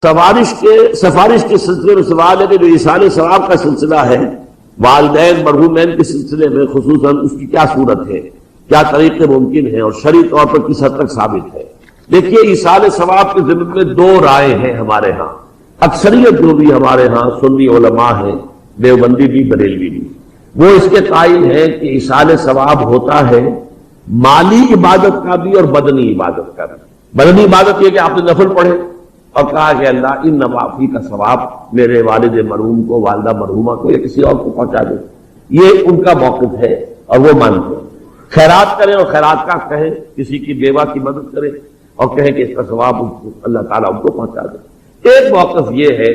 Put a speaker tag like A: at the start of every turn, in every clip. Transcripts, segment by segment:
A: سفارش کے سلسلے میں سوال ہے کہ جو ایصال ثواب کا سلسلہ ہے والدین مرحومین کے سلسلے میں خصوصاً اس کی کیا صورت ہے، کیا طریقے ممکن ہیں اور شرعی طور پر کس حد تک ثابت ہے۔ دیکھیے ایصال ثواب کے ضمن میں دو رائے ہیں ہمارے ہاں۔ اکثریت جو بھی ہمارے ہاں سنی علماء ہیں، دیوبندی بھی بریلوی بھی، وہ اس کے قائل ہیں کہ ایصال ثواب ہوتا ہے مالی عبادت کا بھی اور بدنی عبادت کا بھی۔ بدنی عبادت یہ کہ آپ نے نفل پڑھے اور کہا کہ اللہ ان نوافی کا ثواب میرے والد مرحوم کو، والدہ مرحومہ کو یا کسی اور کو پہنچا دے، یہ ان کا موقف ہے اور وہ مانتے ہیں۔ خیرات کریں اور خیرات کا کہیں، کسی کی بیوہ کی مدد کریں اور کہیں کہ اس کا ثواب اللہ تعالیٰ ان کو پہنچا دے۔ ایک موقف یہ ہے،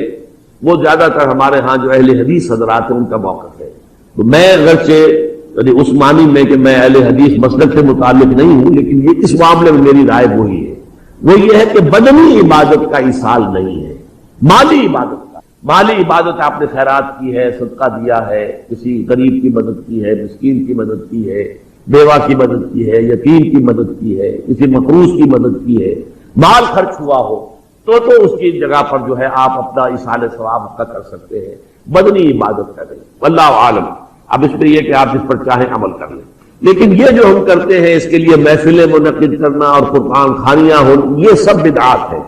A: وہ زیادہ تر ہمارے ہاں جو اہل حدیث حضرات ہیں ان کا موقف ہے۔ تو میں اگرچہ اس معنی میں کہ میں اہل حدیث مسلک سے متعلق نہیں ہوں، لیکن یہ اس معاملے میں میری رائے وہی ہے، وہ یہ ہے کہ بدنی عبادت کا ایصال نہیں ہے، مالی عبادت کا۔ مالی عبادت آپ نے خیرات کی ہے، صدقہ دیا ہے، کسی غریب کی مدد کی ہے، مسکین کی مدد کی ہے، بیوہ کی مدد کی ہے، یتیم کی مدد کی ہے، کسی مقروض کی مدد کی ہے، مال خرچ ہوا ہو تو اس کی جگہ پر جو ہے آپ اپنا ایصال ثواب کا کر سکتے ہیں، بدنی عبادت کا نہیں۔ واللہ عالم۔ اب اس میں یہ کہ آپ جس پر چاہیں عمل کر لیں، لیکن یہ جو ہم کرتے ہیں اس کے لیے محفلیں منعقد کرنا اور قرآن خوانیاں ہو، یہ سب بدعات ہے۔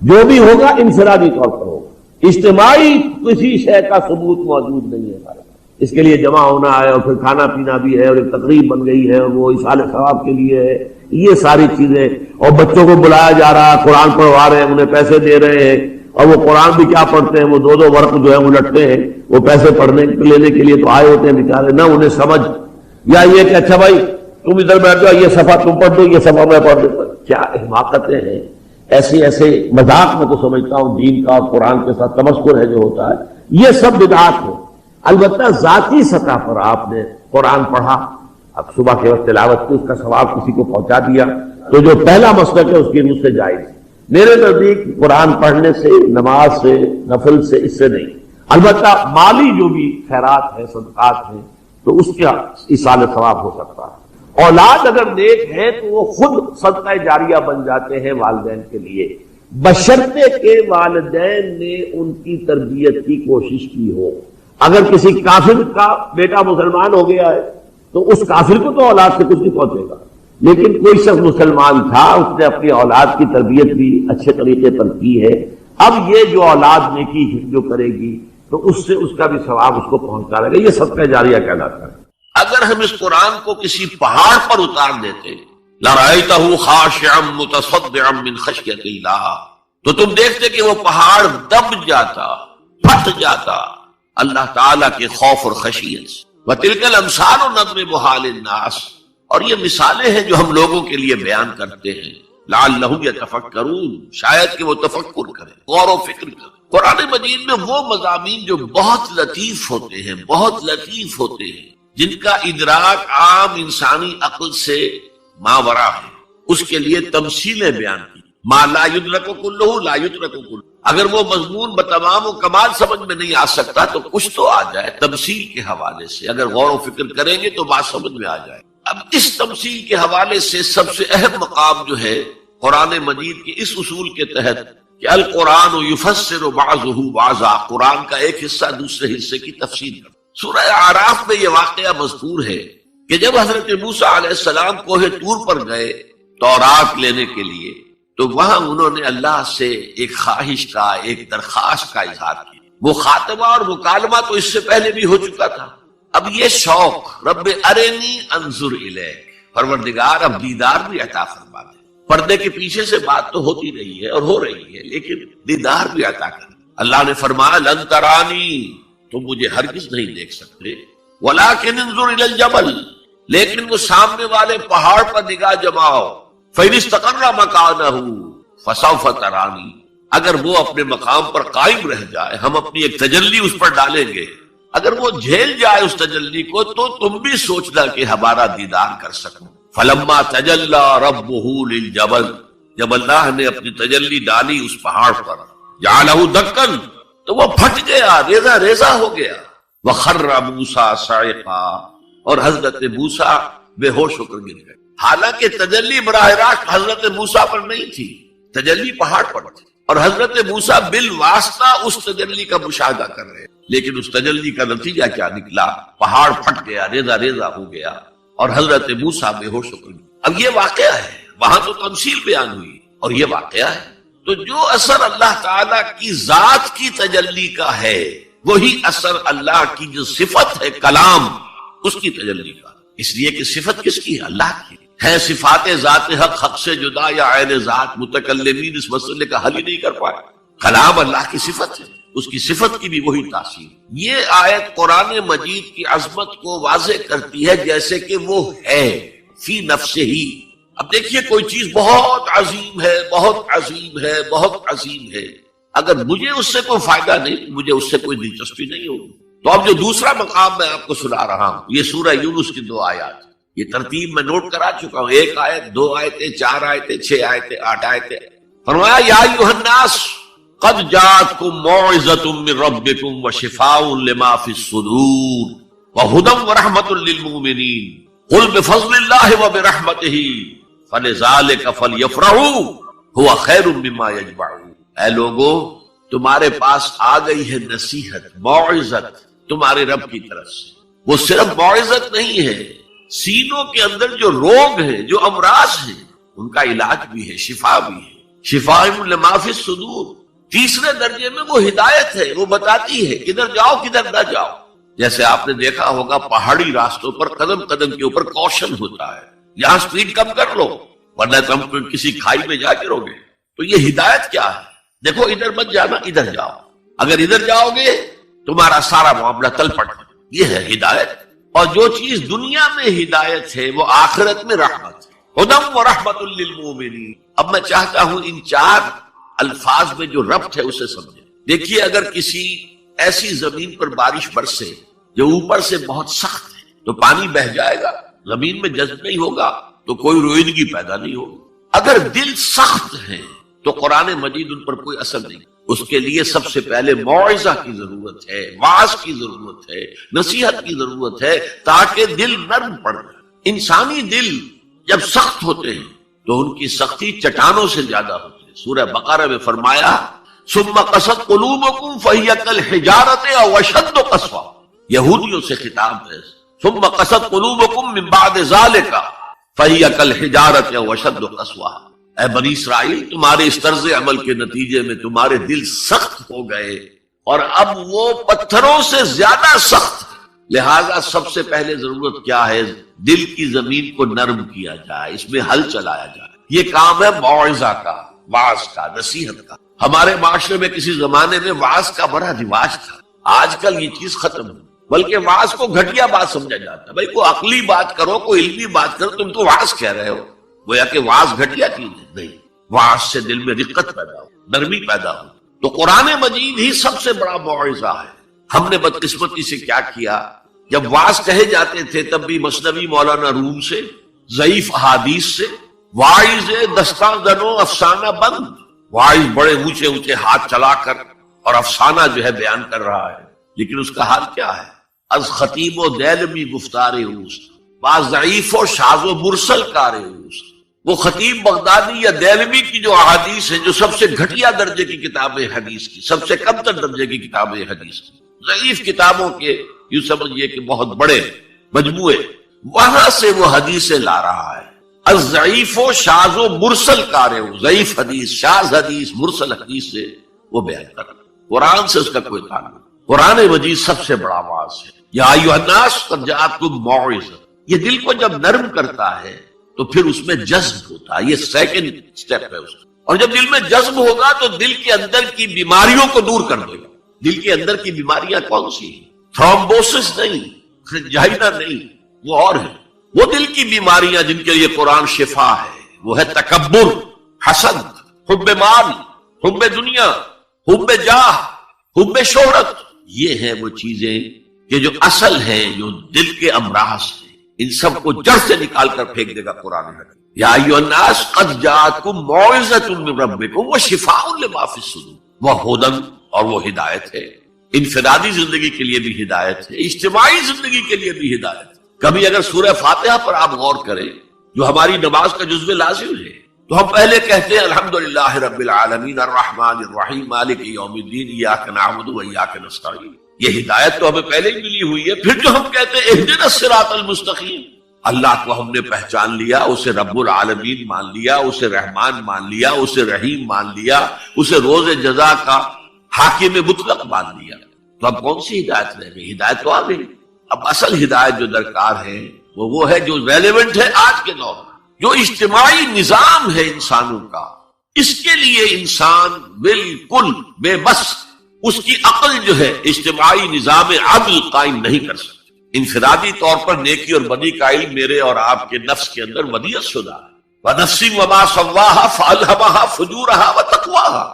A: جو بھی ہوگا انفرادی طور پر ہوگا، اجتماعی کسی شے کا ثبوت موجود نہیں ہے ہمارے پاس۔ اس کے لیے جمع ہونا ہے اور پھر کھانا پینا بھی ہے اور ایک تقریب بن گئی ہے اور وہ ایصال ثواب کے لیے ہے، یہ ساری چیزیں، اور بچوں کو بلایا جا رہا ہے، قرآن پڑھوا رہے ہیں، انہیں پیسے دے رہے ہیں، اور وہ قرآن بھی کیا پڑھتے ہیں، وہ دو ورق جو ہے الٹتے ہیں، وہ پیسے پڑھنے لینے کے لیے تو آئے ہوتے ہیں بیچارے، نہ انہیں سمجھ، یا یہ کہ اچھا بھائی تم ادھر بیٹھ جاؤ، یہ صفحہ تم پڑھ دو، یہ صفحہ میں پڑھ دوں۔ کیا حماقتیں ہیں ایسے مذاق میں تو سمجھتا ہوں دین کا اور قرآن کے ساتھ تمسخر ہے جو ہوتا ہے، یہ سب بدعات ہے۔ البتہ ذاتی سطح پر آپ نے قرآن پڑھا، اب صبح کے وقت تلاوت کی، اس کا ثواب کسی کو پہنچا دیا، تو جو پہلا مسلک ہے اس کی روح سے جائز۔ میرے نزدیک قرآن پڑھنے سے، نماز سے، نفل سے، اس سے نہیں۔ البتہ مالی جو بھی خیرات ہیں، صدقات ہیں، تو اس کا ایصال ثواب ہو سکتا ہے۔ اولاد اگر نیک ہے تو وہ خود صدقہ جاریہ بن جاتے ہیں والدین کے لیے، بشرطے کہ والدین نے ان کی تربیت کی کوشش کی ہو۔ اگر کسی کافر کا بیٹا مسلمان ہو گیا ہے تو اس کافر کو تو اولاد سے کچھ نہیں پہنچے گا، لیکن کوئی شخص مسلمان تھا، اس نے اپنی اولاد کی تربیت بھی اچھے طریقے پر کی ہے، اب یہ جو اولاد نیکی جو کرے گی تو اس سے اس کا بھی ثواب اس کو پہنچتا رہے گا، یہ صدقہ جاریہ کہلاتا ہے۔
B: اگر ہم اس قرآن کو کسی پہاڑ پر اتار دیتے، لَرَأَيْتَهُ خَاشِعًا مُتَصَدِّعًا مِّنْ خَشْيَةِ اللَّهِ، تو تم دیکھتے کہ وہ پہاڑ دب جاتا، پھٹ جاتا اللہ تعالیٰ کے خوف اور خشیت سے۔ وَتِلْكَ الْأَمْثَالُ نَضْرِبُهَا لِلنَّاسِ، اور یہ مثالیں ہیں جو ہم لوگوں کے لیے بیان کرتے ہیں، لَعَلَّهُمْ يَتَفَكَّرُونَ، شاید کہ وہ تفکر کریں، غور و فکر کریں۔ قرآن مجید میں وہ مضامین جو بہت لطیف ہوتے ہیں، بہت لطیف ہوتے ہیں، جن کا ادراک عام انسانی عقل سے ماورا ہے، اس کے لیے تمثیلیں بیان کی۔ ما لا یدرک کلہ لا یدرک کلہ، اگر وہ مضمون بتمام و کمال سمجھ میں نہیں آ سکتا تو کچھ تو آ جائے تمثیل کے حوالے سے، اگر غور و فکر کریں گے تو بات سمجھ میں آ جائے۔ اب اس تمثیل کے حوالے سے سب سے اہم مقام جو ہے قرآن مجید کے اس اصول کے تحت کہ القرآن یفسر بعضہ بعضا، قرآن کا ایک حصہ دوسرے حصے کی تفسیر کرتا۔ سورہ اعراف میں یہ واقعہ مذکور ہے کہ جب حضرت موسیٰ علیہ السلام کوہ طور پر گئے تورات لینے کے لیے، تو وہاں انہوں نے اللہ سے ایک خواہش کا، ایک درخواست کا اظہار کیا۔ وہ خاتمہ اور مکالمہ تو اس سے پہلے بھی ہو چکا تھا، اب یہ شوق، رب ارنی انظر الیک، پروردگار اب دیدار بھی عطا فرما دے۔ پردے کے پیچھے سے بات تو ہوتی رہی ہے اور ہو رہی ہے، لیکن دیدار بھی عطا کر۔ اللہ نے فرمایا لن ترانی، تم مجھے ہرگز نہیں دیکھ سکتے، ولیکن انظر الی الجبل، لیکن وہ سامنے والے پہاڑ پر نگاہ جماؤ، فإن استقر مکانہ فسوف ترانی، اگر وہ اپنے مقام پر قائم رہ جائے، ہم اپنی ایک تجلی اس پر ڈالیں گے، اگر وہ جھیل جائے اس تجلی کو تو تم بھی سوچنا کہ ہمارا دیدار کر سکو۔ فلما تجلی ربہ للجبل، جب اللہ نے اپنی تجلی ڈالی اس پہاڑ پر، جعلہ دکن، تو وہ پھٹ گیا، ریزہ ریزہ ہو گیا۔ وخر موسیٰ صعقا، اور حضرت موسیٰ بے ہوش ہو کر گر گئے۔ حالانکہ تجلی براہ راست حضرت موسیٰ پر نہیں تھی، تجلی پہاڑ پر تھی۔ اور حضرت موسیٰ بالواسطہ اس تجلی کا مشاہدہ کر رہے ہیں، لیکن اس تجلی کا نتیجہ کیا نکلا؟ پہاڑ پھٹ گیا، ریزہ ریزہ ہو گیا، اور حضرت موسیٰ بے ہوش ہو گئے۔ اب یہ واقعہ ہے، وہاں تو تمثیل بیان ہوئی اور یہ واقعہ ہے۔ تو جو اثر اللہ تعالیٰ کی ذات کی تجلی کا ہے وہی اثر اللہ کی جو صفت ہے کلام، اس کی تجلی کا، اس لیے کہ صفت کس کی ہے؟ اللہ کی ہے۔ صفات ذات حق حق سے جدا یا عین ذات، متکلمین اس مسئلے کا حل ہی نہیں کر پائے۔ کلام اللہ کی صفت ہے، اس کی صفت کی بھی وہی تاثیر۔ یہ آیت قرآن مجید کی عظمت کو واضح کرتی ہے جیسے کہ وہ ہے فی نفسہ ہی۔ اب دیکھیے کوئی چیز بہت عظیم ہے، بہت عظیم ہے، بہت عظیم ہے، اگر مجھے اس سے کوئی فائدہ نہیں، مجھے اس سے کوئی دلچسپی نہیں ہوگی۔ تو اب جو دوسرا مقام میں آپ کو سنا رہا ہوں، یہ سورہ یونس کی 2 آیات، یہ ترتیب میں نوٹ کرا چکا ہوں، 1 آیت، 2 آیتیں، 4 آیتیں، 6 آیتیں، 8 آیتیں۔ فرمایا یا ایھا الناس قد جاءتکم موعظۃ من ربکم وشفاء لما فی الصدور وہدی ورحمۃ للمؤمنین قل بفضل اللہ وبرحمتہ فلذلک فلیفرحوا ھو خیر مما یجمعون۔ اے لوگو، تمہارے پاس آ گئی ہے نصیحت، موعظت تمہارے رب کی طرف سے۔ وہ صرف موعظت نہیں ہے، سینوں کے اندر جو روگ ہیں، جو امراض ہیں، ان کا علاج بھی ہے، شفا بھی ہے۔ شفاء لما فی الصدور، تیسرے درجے میں وہ ہدایت ہے، وہ بتاتی ہے کدھر جاؤ کدھر نہ جاؤ۔ جیسے آپ نے دیکھا ہوگا پہاڑی راستوں پر قدم قدم کے اوپر کوشن ہوتا ہے، یہاں سپیڈ کم کر لو ورنہ تم کسی کھائی میں جا گرو گے۔ تو یہ ہدایت کیا ہے؟ دیکھو ادھر مت جانا، ادھر جاؤ، اگر ادھر جاؤ گے تمہارا سارا معاملہ تل پٹ۔ یہ ہے ہدایت۔ اور جو چیز دنیا میں ہدایت ہے وہ آخرت میں رحمت ہے، ہدی ورحمۃ للمؤمنین۔ اب میں چاہتا ہوں ان 4 الفاظ میں جو ربط ہے اسے سمجھیں۔ دیکھیے اگر کسی ایسی زمین پر بارش برسے جو اوپر سے بہت سخت ہے تو پانی بہہ جائے گا، زمین میں جذب نہیں ہوگا تو کوئی روئیدگی پیدا نہیں ہوگی۔ اگر دل سخت ہے تو قرآن مجید ان پر کوئی اثر نہیں۔ اس کے لیے سب سے پہلے موعظہ کی ضرورت ہے، واعظ کی ضرورت ہے، نصیحت کی ضرورت ہے، تاکہ دل نرم پڑ جائے۔ انسانی دل جب سخت ہوتے ہیں تو ان کی سختی چٹانوں سے زیادہ ہوتی ہے۔ سورہ بقرہ میں فرمایا ثم قست قلوبکم فہی کالحجارۃ او اشد قسوہ، یہودیوں سے خطاب ہے۔ ثم قست قلوبکم من بعد ذلک فہی کالحجارۃ او اشد قسوہ۔ اے بنی اسرائیل، تمہارے اس طرز عمل کے نتیجے میں تمہارے دل سخت ہو گئے اور اب وہ پتھروں سے زیادہ سخت ہے۔ لہذا سب سے پہلے ضرورت کیا ہے؟ دل کی زمین کو نرم کیا جائے، اس میں حل چلایا جائے۔ یہ کام ہے موعظہ کا، واعظ کا، نصیحت کا۔ ہمارے معاشرے میں کسی زمانے میں واعظ کا بڑا رواج تھا، آج کل یہ چیز ختم ہے، بلکہ واعظ کو گھٹیا بات سمجھا جاتا ہے۔ بھائی کوئی عقلی بات کرو، کوئی علمی بات کرو، تم تو واعظ کہہ رہے ہو۔ گویا کہ واعظ گھٹیا چیز ہے؟ نہیں، واعظ سے دل میں رقت پیدا ہو، نرمی پیدا ہو۔ تو قرآن مجید ہی سب سے بڑا موعظہ ہے۔ ہم نے بدقسمتی سے کیا کیا، جب واعظ کہے جاتے تھے تب بھی مثنوی مولانا روم سے، ضعیف احادیث سے، واعظ دستان زنو افسانہ بند، واعظ بڑے اونچے اونچے ہاتھ چلا کر اور افسانہ جو ہے بیان کر رہا ہے، لیکن اس کا حال کیا ہے؟ از خطیب و دیلمی گفتار اوست، بعض ضعیف و شاذ و مرسل کار اوست۔ وہ خطیب بغدادی یا دیلمی کی جو احادیث ہیں، جو سب سے گھٹیا درجے کی کتاب حدیث کی، سب سے کم تر درجے کی کتاب حدیث کی، ضعیف کتابوں کے یوں سمجھئے کہ بہت بڑے مجموعے، وہاں سے وہ حدیثیں لا رہا ہے۔ الضعیف و شاذ و مرسل کار، ضعیف حدیث، شاذ حدیث، مرسل حدیث سے وہ بیان کر رہا ہے۔ قرآن سے اس کا کوئی تعلق۔ قرآن مجید سب سے بڑا واعظ ہے۔ یا ایھا الناس قد جاءتکم موعظۃ، یہ دل کو جب نرم کرتا ہے تو پھر اس میں جذب ہوتا ہے، یہ سیکنڈ سٹیپ ہے اس کا۔ اور جب دل میں جذب ہوگا تو دل کے اندر کی بیماریوں کو دور کر دے گا۔ دل کے اندر کی بیماریاں کون سی ہیں؟ تھرومبوسس نہیں، جائنا نہیں، وہ اور ہے۔ وہ دل کی بیماریاں جن کے لیے قرآن شفا ہے، وہ ہے تکبر، حسد، حب مال، حب دنیا، حب جاہ، حب شہرت۔ یہ ہیں وہ چیزیں کہ جو اصل ہیں، جو دل کے امراض ہیں، ان سب کو جڑ سے نکال کر پھینک دے گا قرآن حکیم۔ یا ایھا الناس قد جاءتکم موعظۃ من ربکم وشفاء لما فی الصدور، وہ ہدی، اور وہ ہدایت ہے۔ انفرادی زندگی کے لیے بھی ہدایت ہے، اجتماعی زندگی کے لیے بھی ہدایت ہے۔ کبھی اگر سورہ فاتحہ پر آپ غور کریں، جو ہماری نماز کا جزو لازم ہے، تو ہم پہلے کہتے ہیں الحمدللہ رب العالمین الرحمن الرحیم مالک یوم الدین ایاک نعبد و ایاک نستعین، یہ ہدایت تو ہمیں پہلے ہی ملی ہوئی ہے۔ پھر جو ہم کہتے ہیں اہدنا الصراط المستقیم، اللہ کو ہم نے پہچان لیا، اسے رب العالمین مان لیا، اسے رحمان مان لیا، اسے رحیم مان لیا، اسے روز جزا کا حاکم مطلق مان لیا، تو اب کون سی ہدایت رہ گئی؟ ہدایت تو آ گئی۔ اب اصل ہدایت جو درکار ہے وہ ہے جو ریلیونٹ ہے آج کے دور میں، جو اجتماعی نظام ہے انسانوں کا، اس کے لیے انسان بالکل بے بس، اس کی عقل جو ہے اجتماعی نظام عدل قائم نہیں کر سکتی۔ انفرادی طور پر نیکی اور بدی کا علم میرے اور آپ کے نفس کے اندر ودیعت شدہ ہے، وَنَفْسٍ وَمَا سَوَّاهَا فَأَلْهَمَهَا فُجُورَهَا وَتَقْوَاهَا،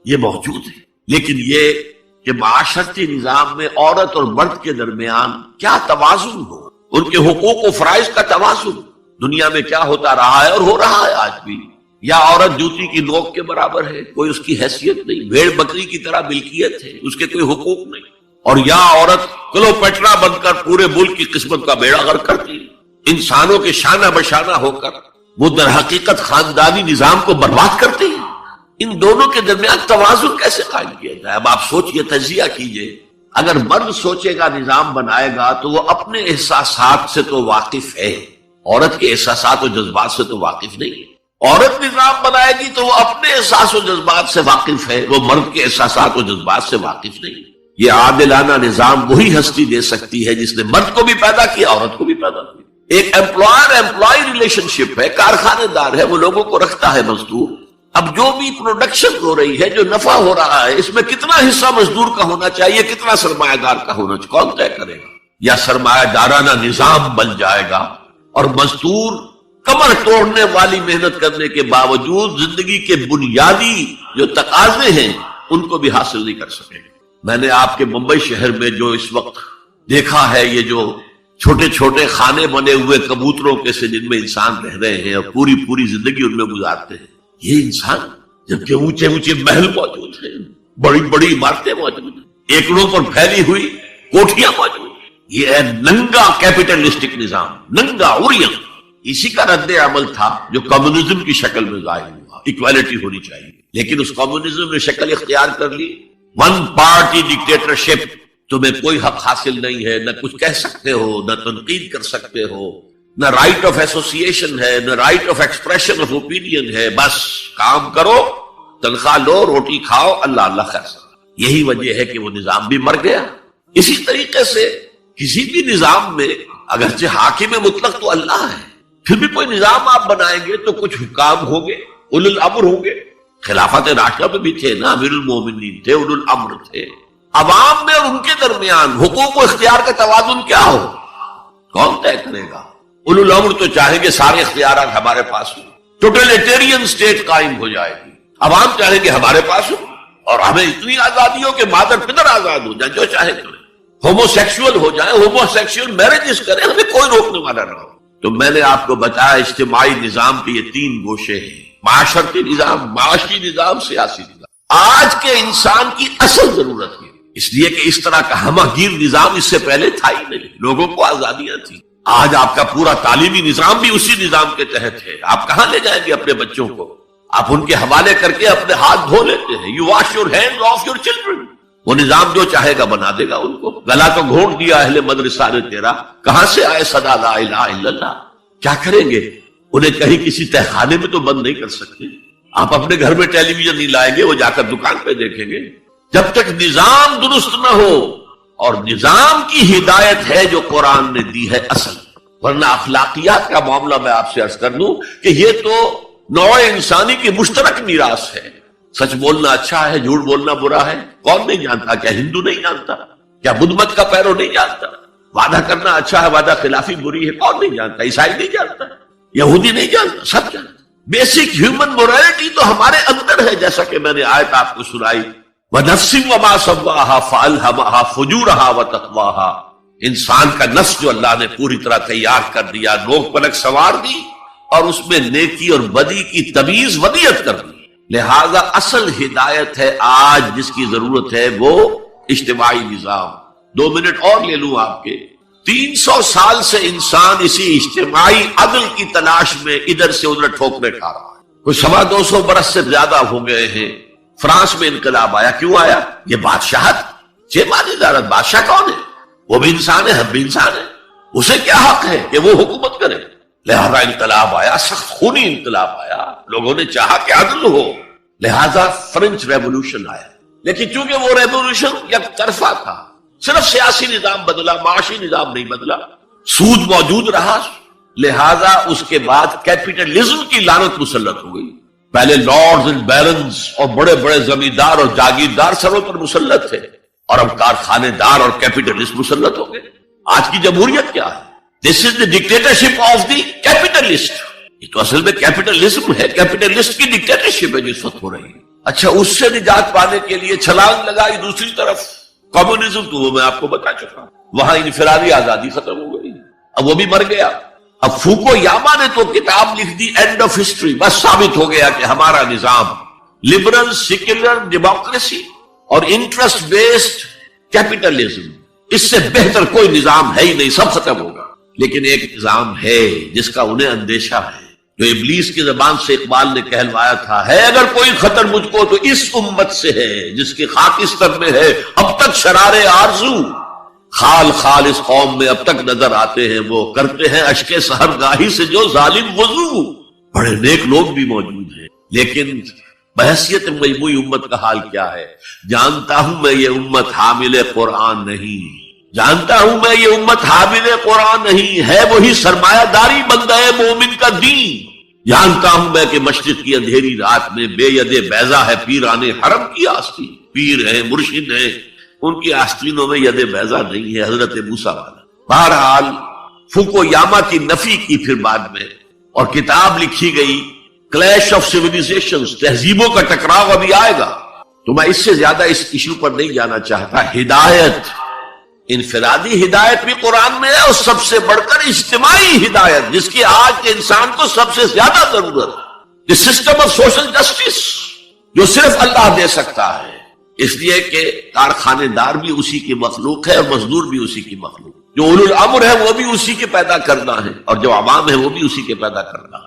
B: یہ موجود ہے۔ لیکن یہ کہ معاشرتی نظام میں عورت اور مرد کے درمیان کیا توازن ہو، ان کے حقوق و فرائض کا توازن دنیا میں کیا ہوتا رہا ہے اور ہو رہا ہے آج بھی۔ یا عورت جوتی کی نوک کے برابر ہے، کوئی اس کی حیثیت نہیں، بھیڑ بکری کی طرح ملکیت ہے، اس کے کوئی حقوق نہیں، اور یا عورت کلوپیٹرا بن کر پورے ملک کی قسمت کا بیڑا غرق کرتی ہے، انسانوں کے شانہ بشانہ ہو کر وہ در حقیقت خاندانی نظام کو برباد کرتے ہیں۔ ان دونوں کے درمیان توازن کیسے قائم کیا جائے؟ اب آپ سوچئے، تجزیہ کیجئے، اگر مرد سوچے گا نظام بنائے گا تو وہ اپنے احساسات سے تو واقف ہے، عورت کے احساسات و جذبات سے تو واقف نہیں ہے۔ عورت نظام بنائے گی تو وہ اپنے احساس و جذبات سے واقف ہے، وہ مرد کے احساسات و جذبات سے واقف نہیں ہے۔ یہ عادلانہ نظام وہی ہستی دے سکتی ہے جس نے مرد کو بھی پیدا کیا، عورت کو بھی پیدا کیا۔ ایک ایمپلائر ایمپلائی ریلیشن شپ ہے، کارخانے دار ہے، وہ لوگوں کو رکھتا ہے مزدور۔ اب جو بھی پروڈکشن ہو رہی ہے، جو نفع ہو رہا ہے، اس میں کتنا حصہ مزدور کا ہونا چاہیے، کتنا سرمایہ دار کا ہونا چاہیے، کون طے کرے گا؟ یا سرمایہ دارانہ نظام بن جائے گا اور مزدور کمر توڑنے والی محنت کرنے کے باوجود زندگی کے بنیادی جو تقاضے ہیں ان کو بھی حاصل نہیں کر سکے۔ میں نے آپ کے ممبئی شہر میں جو اس وقت دیکھا ہے، یہ جو چھوٹے چھوٹے خانے بنے ہوئے کبوتروں کے سے جن میں انسان رہ رہے ہیں اور پوری زندگی ان میں گزارتے ہیں، یہ انسان، جبکہ اونچے اونچے محل موجود ہیں، بڑی بڑی عمارتیں موجود ہیں، ایکڑوں پر پھیلی ہوئی کوٹھیاں موجود ہیں، یہ ہے ننگا کیپٹلسٹک نظام، ننگا اوریم۔ اسی کا رد عمل تھا جو کمیونزم کی شکل میں ظاہر ہوا، ایکویلٹی ہونی چاہیے، لیکن اس کمیونزم نے شکل اختیار کر لی، ون پارٹی ڈکٹیٹرشپ، تمہیں کوئی حق حاصل نہیں ہے، نہ کچھ کہہ سکتے ہو، نہ تنقید کر سکتے ہو، نہ رائٹ آف ایسوسیشن ہے، نہ right of expression of opinion ہے، بس کام کرو، تنخواہ لو، روٹی کھاؤ، اللہ اللہ خیر سا۔ یہی وجہ ہے کہ وہ نظام بھی مر گیا۔ اسی طریقے سے کسی بھی نظام میں اگرچہ حاکم مطلق تو اللہ ہے، پھر بھی کوئی نظام آپ بنائیں گے تو کچھ حکام ہوں گے، اولو الامر ہوں گے۔ خلافت راشدہ میں بھی تھے نا، امیر المومنین تھے، اولو الامر تھے۔ عوام میں اور ان کے درمیان حقوق و اختیار کا توازن کیا ہو، کون طے کرے گا؟ اولو الامر تو چاہیں گے سارے اختیارات ہمارے پاس ہوں، ٹوٹلیٹیرین سٹیٹ قائم ہو جائے گی۔ عوام چاہیں گے ہمارے پاس ہوں اور ہمیں اتنی آزادی ہو کہ مادر پدر آزاد ہو جائیں، جو چاہے کریں، ہومو سیکسول ہو جائیں، ہومو سیکسول میرجز کریں، ہمیں کوئی روکنے والا نہ ہو۔ تو میں نے آپ کو بتایا اجتماعی نظام کے یہ تین گوشے ہیں، معاشرتی نظام، معاشی نظام، سیاسی نظام۔ آج کے انسان کی اصل ضرورت ہے، اس لیے کہ اس طرح کا ہمہ گیر نظام اس سے پہلے تھا ہی نہیں، لوگوں کو آزادیاں تھیں۔ آج آپ کا پورا تعلیمی نظام بھی اسی نظام کے تحت ہے۔ آپ کہاں لے جائیں گے اپنے بچوں کو؟ آپ ان کے حوالے کر کے اپنے ہاتھ دھو لیتے ہیں، you wash your hand of your children. وہ نظام جو چاہے گا بنا دے گا ان کو۔ گلا تو گھونٹ دیا اہل مدرسہ نے تیرا، کہاں سے آئے صدا لا الہ الا اللہ؟ کیا کریں گے؟ انہیں کہیں کسی تہخانے میں تو بند نہیں کر سکتے۔ آپ اپنے گھر میں ٹیلی ویژن نہیں لائیں گے، وہ جا کر دکان پہ دیکھیں گے۔ جب تک نظام درست نہ ہو، اور نظام کی ہدایت ہے جو قرآن نے دی ہے اصل، ورنہ اخلاقیات کا معاملہ میں آپ سے عرض کر دوں کہ یہ تو نوع انسانی کی مشترک میراث ہے۔ سچ بولنا اچھا ہے، جھوٹ بولنا برا ہے، کون نہیں جانتا؟ کیا ہندو نہیں جانتا؟ کیا بدھ مت کا پیرو نہیں جانتا؟ وعدہ کرنا اچھا ہے، وعدہ خلافی بری ہے، کون نہیں جانتا؟ عیسائی نہیں جانتا، یہودی نہیں جانتا، سب جانتا۔ بیسک ہیومن موریلٹی تو ہمارے اندر ہے، جیسا کہ میں نے آیت آپ کو سنائی، وَنَفْسٍ وَمَا سَوَّاهَا فَأَلْهَمَهَا فُجُورَهَا وَتَقْوَاهَا۔ انسان کا نفس جو اللہ نے پوری طرح تیار کر دیا، نوک پلک سنوار دی اور اس میں نیکی اور بدی کی تمیز ودیعت کر دی۔ لہذا اصل ہدایت ہے آج جس کی ضرورت ہے وہ اجتماعی نظام۔ 2 منٹ اور لے لوں آپ کے۔ 300 سال سے انسان اسی اجتماعی عدل کی تلاش میں ادھر سے ادھر ٹھوکرے کھا رہا ہے۔ تو 225 برس سے زیادہ ہو گئے ہیں، فرانس میں انقلاب آیا، کیوں آیا؟ یہ بادشاہت، چیمانی بادشاہ کون ہے؟ وہ بھی انسان ہے، ہم بھی انسان ہے، اسے کیا حق ہے کہ وہ حکومت کرے؟ لہذا انقلاب آیا، سخت خونی انقلاب آیا، لوگوں نے چاہا کہ عدل ہو، لہذا فرینچ ریولوشن آیا۔ لیکن چونکہ وہ ریولوشن یک طرفہ تھا، صرف سیاسی نظام بدلا، معاشی نظام نہیں بدلا، سود موجود رہا، لہذا اس کے بعد کیپٹلزم کی لعنت مسلط ہو گئی۔ پہلے لارڈز اینڈ بیرنز اور بڑے بڑے زمیندار اور جاگیردار سروں پر مسلط تھے، اور اب کارخانے دار اور کیپٹلسٹ مسلط ہو گئے۔ آج کی جمہوریت کیا ہے؟ دس از دی ڈکٹیٹرشپ آف دی کیپٹلسٹ۔ یہ تو اصل میں کیپٹلزم ہے، کیپٹلسٹ کی ڈکٹیٹرشپ ہے جس وقت ہو رہی ہے۔ اچھا، اس سے نجات پانے کے لیے چھلانگ لگائی دوسری طرف کمیونزم، تو وہ میں آپ کو بتا چکا، وہاں انفرادی آزادی ختم ہو گئی، اب وہ بھی مر گیا۔ اب فوکو یاما نے تو کتاب لکھ دی اینڈ آف ہسٹری، بس ثابت ہو گیا کہ ہمارا نظام لبرل سیکولر ڈیموکریسی اور انٹرسٹ بیسڈ کیپٹلزم، اس سے بہتر کوئی نظام ہے ہی نہیں، سب ختم ہوگا۔ لیکن ایک نظام ہے جس کا انہیں اندیشہ ہے، جو ابلیس کی زبان سے اقبال نے کہلوایا تھا، ہے اگر کوئی خطر مجھ کو تو اس امت سے ہے، جس کی خاکستر میں ہے اب تک شرارے آرزو، خال خال اس قوم میں اب تک نظر آتے ہیں، وہ کرتے ہیں اشک سحرگاہی سے جو ظالم وضو۔ بڑے نیک لوگ بھی موجود ہیں، لیکن بحیثیت مجموعی امت کا حال کیا ہے؟ جانتا ہوں میں یہ امت حامل قرآن نہیں، جانتا ہوں میں یہ امت حامل قرآن نہیں، ہے وہی سرمایہ داری بندہ مومن کا دین۔ جانتا ہوں میں کہ مشرق کی اندھیری رات میں بے ید بیضا ہے پیران حرم کی آستین، پیر ہیں، مرشد ہیں، ان کی آستینوں میں ید بیضا نہیں ہے، حضرت موسیٰ والا۔ بہرحال فوکو یاما کی نفی کی پھر بعد میں، اور کتاب لکھی گئی کلیش آف سیویلائزیشنز، تہذیبوں کا ٹکراؤ ابھی آئے گا۔ تو میں اس سے زیادہ اس ایشو پر نہیں جانا چاہتا۔ ہدایت، انفرادی ہدایت بھی قرآن میں ہے، اور سب سے بڑھ کر اجتماعی ہدایت جس کی آج کے انسان کو سب سے زیادہ ضرورت ہے، سسٹم آف سوشل جسٹس جو صرف اللہ دے سکتا ہے، اس لیے کہ کارخانے دار بھی اسی کی مخلوق ہے اور مزدور بھی اسی کی مخلوق، جو اولو الامر ہے وہ بھی اسی کے پیدا کرنا ہے، اور جو عوام ہے وہ بھی اسی کے پیدا کرنا ہے۔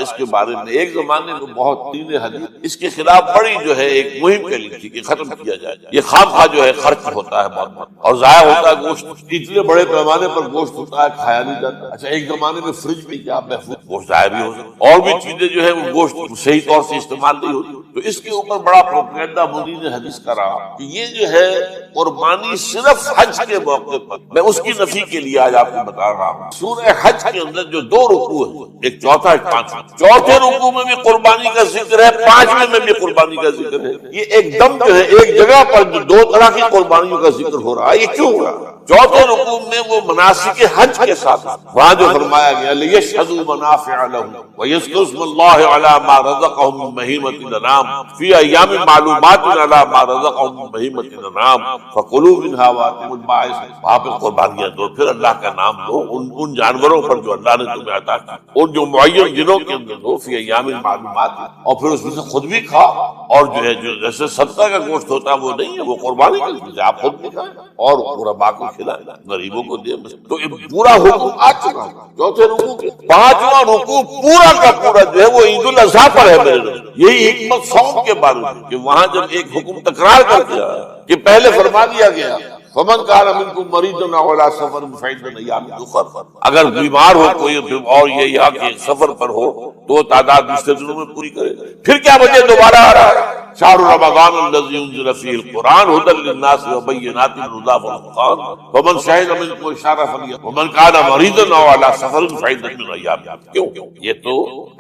B: اس کے بارے میں ایک زمانے میں بہت دین حدیث اس کے خلاف بڑی جو ہے ایک مہم چلی تھی کہ ختم کیا جائے، یہ خام خواہ جو ہے خرچ ہوتا ہے بہت اور ضائع ہوتا ہے گوشت، اتنے بڑے پیمانے پر گوشت ہوتا ہے، کھایا نہیں جاتا۔ اچھا، ایک زمانے میں فریج میں کیا محفوظ گوشت ضائع بھی ہو سکتا، اور بھی چیزیں جو ہے وہ گوشت صحیح طور سے استعمال نہیں ہوتی، تو اس کے اوپر بڑا پروپیگنڈا دین حدیث کا رہا کہ یہ جو ہے قربانی صرف حج کے موقع پر۔ میں اس کی نفی کے لیے آج آپ کو بتا رہا ہوں۔ سورہ حج کے اندر جو 2 رکوع ہیں، ایک چوتھا ایک پانچواں، چوتھے رکوع میں بھی قربانی کا ذکر ہے، پانچویں میں بھی قربانی کا ذکر ہے۔ یہ ایک دم جو ہے ایک جگہ پر جو 2 طرح کی قربانیوں کا ذکر ہو رہا ہے، یہ کیوں ہو رہا ہے؟ چوتھے رکوع میں وہ مناسک حج کے ساتھ وہاں جو فرمایا گیا لِيَشْهَدُوا مَنَافِعَ لَهُمْ وَيَذْكُرُوا اسْمَ اللَّهِ عَلَى مَا رَزَقَهُم مِّن بَهِيمَةِ الْأَنْعَامِ فِي أَيَّامٍ مَّعْلُومَاتٍ عَلَى مَا رَزَقَهُم مِّن بَهِيمَةِ الْأَنْعَامِ فَكُلُوا مِنْهَا وَأَطِيعُوا الْبَائِسَ۔ وہاں پہ قربانیاں دو، پھر اللہ کا نام لو ان جانوروں پر جو اللہ نے تمہیں عطا کی، ان جو معین دنوں کے اندر دو، فی ایام معلومات، اور پھر اس میں سے خود بھی کھا، اور جو ہے جو جیسے صدقہ کا گوشت ہوتا ہے وہ نہیں ہے، وہ قربانی کا گوشت آپ خود بھی کھائیں اور غرباء کو کھلائیں، غریبوں کو دے۔ تو پورا حکم آ چکا ہے چوتھے رکوع کے۔ پانچواں رکوع پورا کا پورا جو ہے وہ عید الاضحیٰ پر ہے میرے لوگ۔ یہی حکمت صوم کے بارے میں کہ وہاں جب ایک حکم تکرار کر دیا کہ پہلے فرما دیا گیا فمن کان منکم مریضا او علی سفر فعدۃ من ایام اخر، اگر بیمار ہو کوئی اور یہ یا کہ سفر پر ہو تو تعداد دوسرے دنوں میں پوری کرے۔ پھر کیا وجہ دوبارہ آ رہا ہے؟ شہر رمضان الذی انزل فیہ القرآن ھدی للناس وبینات من الہدی والفرقان فمن شہد منکم الشہر فلیصم ومن کان مریضا او علی سفر فعدۃ من ایام۔ کیوں؟ یہ تو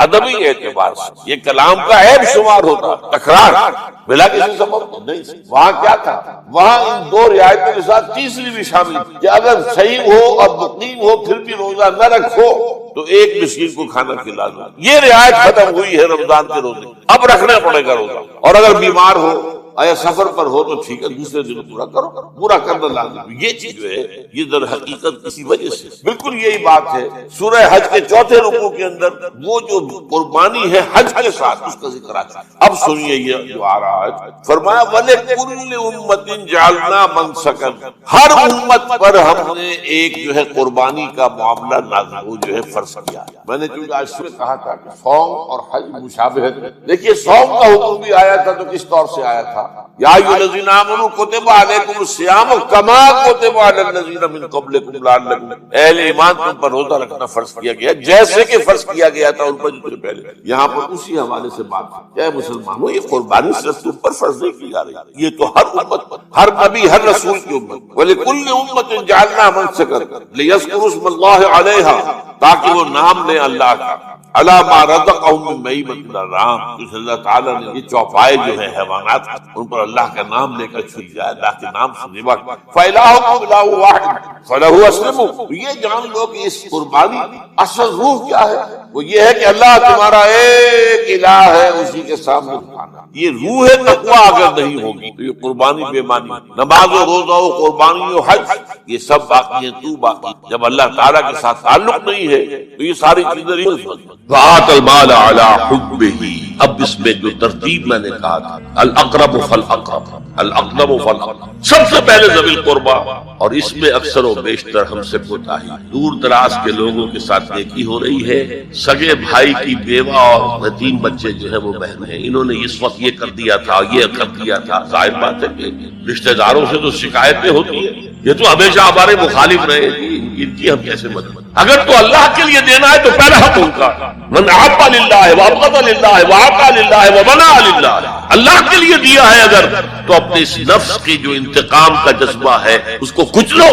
B: ادبی اعتبار سے یہ کلام کا عیب شمار ہوتا، تکرار بلا کسی سبب نہیں۔ وہاں کیا تھا؟ وہاں ان 2 رعایتوں کے ساتھ تیسری بھی شامل کہ اگر صحیح ہو اور مقیم ہو پھر بھی روزہ نہ رکھو تو ایک مسکین کو کھانا کھلا دو۔ یہ رعایت ختم ہوئی ہے رمضان کے روزے، اب رکھنا پڑے گا روزہ، اور اگر بیمار ہو آیا سفر پر ہو تو ٹھیک ہے دوسرے دن پورا کرو، پورا کرنا لازم۔ یہ چیز جو ہے یہ در حقیقت کسی وجہ سے بالکل یہی بات ہے۔ سورہ حج کے چوتھے رکوع کے اندر وہ جو قربانی ہے حج کے ساتھ اس کا ذکر آتا ہے۔ اب سنیے یہ جو آ رہا ہے، فرمایا وَلِكُلِّ أُمَّةٍ جَعَلْنَا مَنسَكًا، ہر امت پر ہم نے ایک جو ہے قربانی کا معاملہ نازل وہ جو ہے فرض کیا۔ میں نے چونکہ آج صبح کہا تھا کہ صوم اور حج مشابہت ہے، دیکھیے صوم کا حکم بھی آیا تھا تو کس طور سے آیا تھا؟ یا ایھا الذین آمنوا کتب علیکم الصیام کما کتب علی الذین من قبلکم لعلکم، اہل ایمان تم پر روزہ رکھنا فرض کیا گیا جیسے کہ فرض کیا گیا تھا ان پر جو تمہیں پہلے۔ یہاں پر اسی حوالے سے بات ہے، اے مسلمانوں یہ قربانی صرف تم پر فرض نہیں کی جا رہی، یہ تو ہر امت پر، ہر نبی ہر رسول کی امت۔ وَلِكُلِّ أُمَّةٍ جَعَلْنَا مَنسَكًا لِيَذْكُرُوا اسْمَ اللَّهِ عَلَيْهَا، تاکہ وہ نام لیں اللہ کا، عَلَىٰ مَا رَزَقَهُم مِّن بَهِیمَةِ الْأَنْعَام، کچھ اللہ تعالیٰ نے یہ چوپائے جو ہے حیوانات ان پر اللہ کا نام لے کر چھٹ جائے، اللہ کے نام سے ذبح۔ فَإِلَٰهُكُمْ إِلَٰهٌ وَاحِدٌ فَلَهُ أَسْلِمُوا، یہ جان لو کہ اس قربانی اصل روح کیا ہے، وہ یہ ہے کہ اللہ تمہارا ایک الہ ہے، اسی کے سامنے جھکانا۔ یہ روح تقویٰ اگر نہیں ہوگی تو یہ قربانی بے معنی، نماز و روزہ و قربانی و حج یہ سب باقی ہیں، تو باقی۔ جب اللہ تعالیٰ کے ساتھ تعلق نہیں ہے تو یہ ساری چیزیں نہیں ہوتی۔ وآت المال علی حبہ، اب اس میں جو ترتیب میں نے کہا تھا، الاقرب فالاقرب، الاقرب فالاقرب، سب سے پہلے ذوی القربیٰ، اور اس میں اکثر و بیشتر ہم سے کوتاہی، دور دراز کے لوگوں کے ساتھ نیکی ہو رہی ہے، سگے بھائی کی بیوہ اور یتیم بچے جو ہے وہ بہن ہیں، انہوں نے اس وقت یہ کر دیا تھا، یہ کر دیا تھا۔ ظاہر بات ہے کہ رشتہ داروں سے تو شکایتیں ہوتی ہیں، یہ تو ہمیشہ ہمارے مخالف رہے کہ ان کی ہم کیسے مدد۔ اگر تو اللہ کے لیے دینا ہے تو پہلا حق ان کا، من احب للہ وابغض للہ واعطى للہ ومنع للہ، اللہ کے لیے دیا ہے اگر تو اپنے اس نفس کی جو انتقام کا جذبہ ہے اس کو کچلو،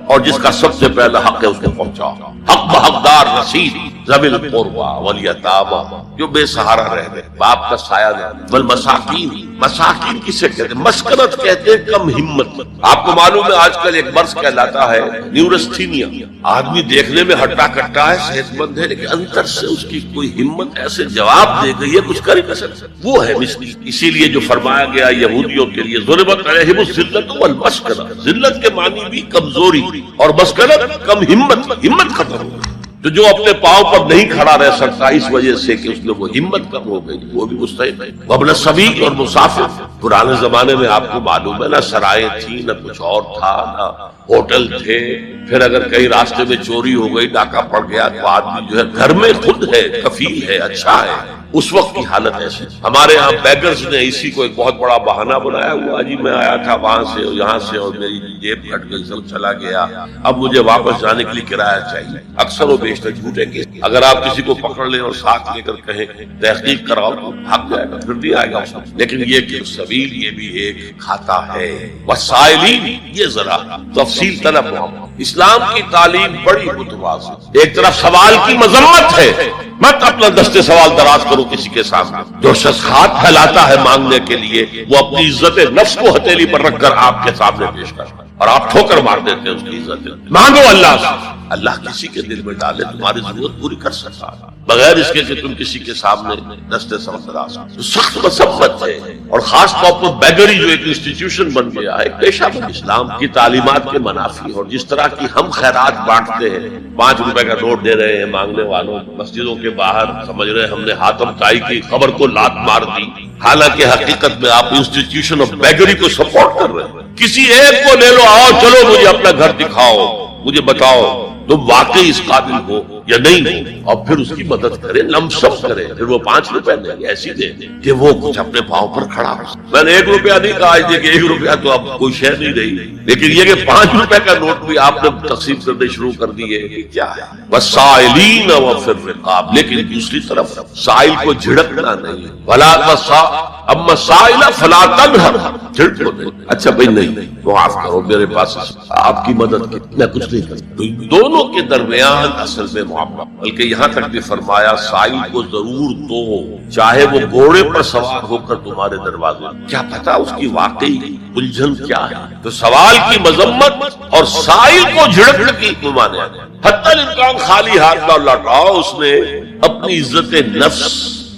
B: اور جس کا سب سے پہلا حق ہے اس کو پہنچاؤ۔ حق بحقدار رسید ذوی القربیٰ والیتامیٰ، جو بے سہارا رہ گئے، باپ کا سایہ نہیں، والمساکین، مساکین کسے کہتے ہیں؟ مسکنت کہتے ہیں کم ہمت۔ آپ کو معلوم ہے آج کل ایک مرض کہلاتا ہے نیورستھینیا، آدمی دیکھنے میں ہٹا کٹا ہے، صحت مند ہے، لیکن اندر سے اس کی کوئی ہمت ایسے جواب دے گئی ہے کچھ کر ہی نہیں سکتا، وہ ہے مسکین۔ اسی لیے جو فرمایا گیا یہودیوں کے لیے ضربت علیہم الذلۃ والمسکنہ، ذلت کے معنی بھی کمزوری اور مسکنت کم ہمت، ہمت ختم ہو گئی۔ تو جو اپنے پاؤں پر نہیں کھڑا رہ سکتا اس وجہ سے کہ اس میں وہ ہمت کم ہو گئی، وہ بھی مستحق ہے۔ وابن السبیل اور مسافر، پرانے زمانے میں آپ کو معلوم ہے نہ سرائیں تھی، نہ کچھ اور تھا، نہ ہوٹل تھے، پھر اگر کہیں راستے میں چوری ہو گئی، ڈاکہ پڑ گیا تو آدمی جو ہے گھر میں خود ہے، کفیل ہے، اچھا ہے۔ اس وقت کی حالت ایسی، ہمارے ہاں بیگرز نے اسی کو ایک بہت بڑا بہانہ بنایا ہوا، جی میں آیا تھا وہاں سے اور یہاں سے اور میری جیب پھٹ گئی، سب چلا گیا، اب مجھے واپس جانے کے لیے کرایہ چاہیے۔ اکثر و بیشتر جھوٹے کے، اگر آپ کسی کو پکڑ لیں اور ساتھ لے کر کہیں تحقیق کراؤ تو بھاگ جائے گا، پھر بھی آئے گا۔ لیکن یہ کہ سبیل یہ بھی ایک کھاتا ہے، وسائلین، یہ ذرا تفصیل طلب ہو۔ اسلام کی تعلیم بڑی متوازن، ایک طرف سوال کی مذمت ہے، مت اپنا دستے سوال دراز کرو کسی کے سامنے۔ جو شخص ہاتھ پھیلاتا ہے مانگنے کے لیے وہ اپنی عزت نفس کو ہتھیلی پر رکھ کر آپ کے سامنے پیش کرتا ہے اور آپ ٹھوکر مار دیتے ہیں اس کی عزت۔ مانگو اللہ سے، اللہ کسی کے دل میں ڈالے تمہاری ضرورت پوری کر سکتا ہے بغیر اس کے کہ تم کسی کے سامنے دستے سوال دراز کرو۔ سخت مذمت ہے، اور خاص طور پر بیگری جو ایک انسٹیٹیوشن بن گیا ہے، پیشہ بن اسلام کی تعلیمات کے منافی، اور جس طرح کی ہم خیرات بانٹتے ہیں، 5 روپے کا نوٹ دے رہے ہیں مانگنے والوں، مسجدوں کے باہر سمجھ رہے ہیں ہم نے حاتم طائی کی خبر کو لات مار دی، حالانکہ حقیقت میں آپ انسٹیٹیوشن آف بیگری کو سپورٹ کر رہے ہیں۔ کسی ایک کو لے لو، آؤ چلو مجھے اپنا گھر دکھاؤ، مجھے بتاؤ تم واقعی اس قابل ہو یا نہیں ہو، اور پھر اس کی مدد کرے، لمسم کرے، پھر وہ 5 روپے دے ایسی دے کہ وہ کچھ اپنے پاؤں پر کھڑا ہو۔ میں نے 1 روپیہ نہیں کہا، دیکھیں 1 روپیہ تو اب کوئی شے نہیں رہی، لیکن یہ کہ 5 روپے کا نوٹ بھی آپ نے تقسیم کرنے شروع کر دیے، کیا ہے؟ والسائلین وفی الرقاب، لیکن دوسری طرف سائل کو جھڑکنا نہیں، ولا اما السائل فلا تنہر، جھڑک کو نہیں، اچھا بھائی نہیں معاف کرو، میرے پاس آپ کی مدد کی میں کچھ نہیں کرتا۔ دونوں کے درمیان اصل میں معاملہ، بلکہ یہاں تک بھی فرمایا سائل کو ضرور دو، چاہے وہ گھوڑے پر سوار ہو کر تمہارے دروازے، کیا پتا اس کی واقعی الجھن کیا ہے۔ تو سوال کی مذمت اور سائل کو جھڑکنے کی ممانعت، حتی الامکان خالی ہاتھ نہ لوٹاؤ۔ اس نے اپنی عزت نفس